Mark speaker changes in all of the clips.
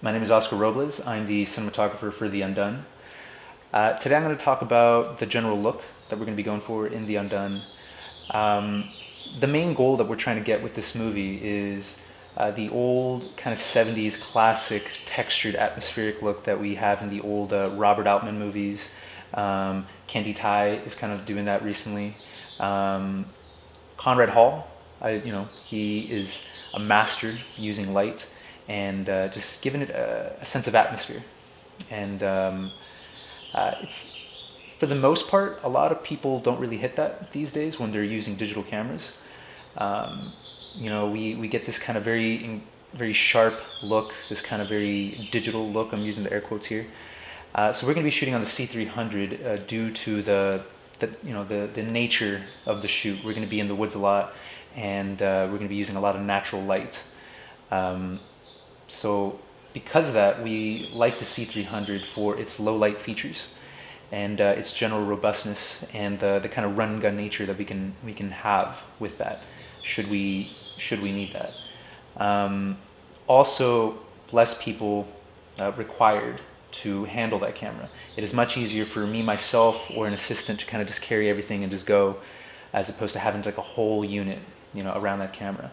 Speaker 1: My name is Oscar Robles. I'm the cinematographer for the Undone. Today I'm going to talk about the general look that we're going to be going for in the Undone. The main goal that we're trying to get with this movie is the old kind of 70s classic textured atmospheric look that we have in the old Robert Altman movies. Candy Tai is kind of doing that recently. Conrad Hall, he is a master using light and just giving it a sense of atmosphere. And it's, for the most part, a lot of people don't really hit that these days when they're using digital cameras. We get this kind of very sharp look, this kind of very digital look. I'm using the air quotes here. So we're going to be shooting on the C300 due to the nature of the shoot. We're going to be in the woods a lot, and we're going to be using a lot of natural light. So because of that, we like the C300 for its low light features and its general robustness and the kind of run and gun nature that we can have with that should we need that. Also, less people required to handle that camera. It is much easier for me, myself, or an assistant to kind of just carry everything and just go, as opposed to having like a whole unit, around that camera.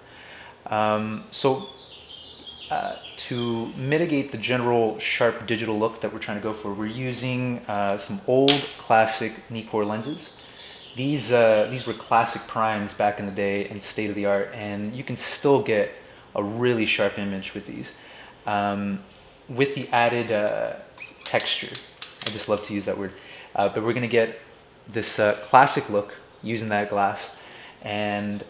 Speaker 1: To mitigate the general sharp digital look that we're trying to go for, we're using some old classic Nikkor lenses. These were classic primes back in the day and state of the art, and you can still get a really sharp image with these. With the added texture, I just love to use that word, but we're going to get this classic look using that glass. And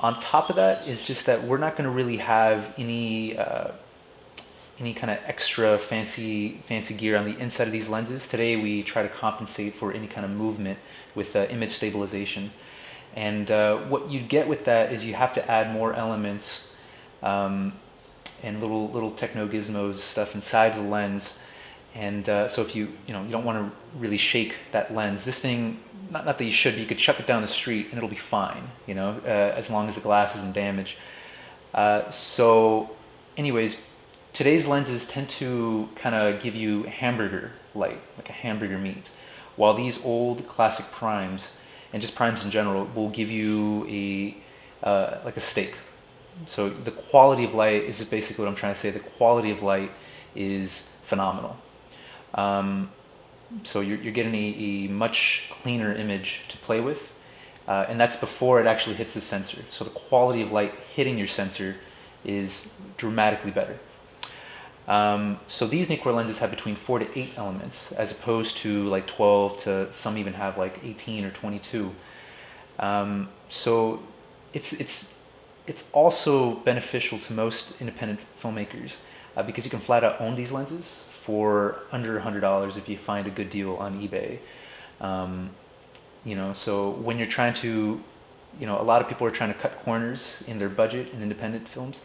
Speaker 1: on top of that is just that we're not going to really have any kind of extra fancy gear on the inside of these lenses. Today we try to compensate for any kind of movement with image stabilization. And what you get with that is you have to add more elements and little techno gizmos stuff inside the lens. And so if you don't want to really shake that lens, this thing, not that you should, but you could chuck it down the street and it'll be fine, as long as the glass isn't damaged. So anyways, today's lenses tend to kind of give you hamburger light, like a hamburger meat, while these old classic primes, and just primes in general, will give you like a steak. So the quality of light is just basically what I'm trying to say. The quality of light is phenomenal. So you're getting a much cleaner image to play with, and that's before it actually hits the sensor. So the quality of light hitting your sensor is dramatically better. So these Nikkor lenses have between 4 to 8 elements, as opposed to like 12 to some even have like 18 or 22. So it's also beneficial to most independent filmmakers because you can flat out own these lenses for under $100 if you find a good deal on eBay. So when you're trying to, a lot of people are trying to cut corners in their budget in independent films,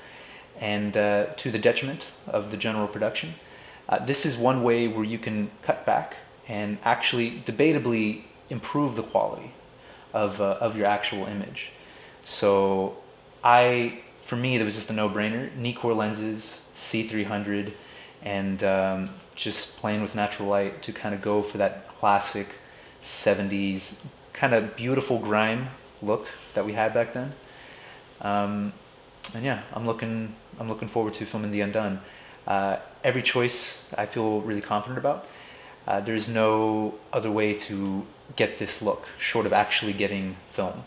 Speaker 1: and to the detriment of the general production. This is one way where you can cut back and actually debatably improve the quality of your actual image. So for me, there was just a no-brainer. Nikkor lenses, C300, and just playing with natural light to kind of go for that classic 70s kind of beautiful grime look that we had back then. And yeah, I'm looking forward to filming The Undone. Every choice I feel really confident about. There's no other way to get this look short of actually getting film.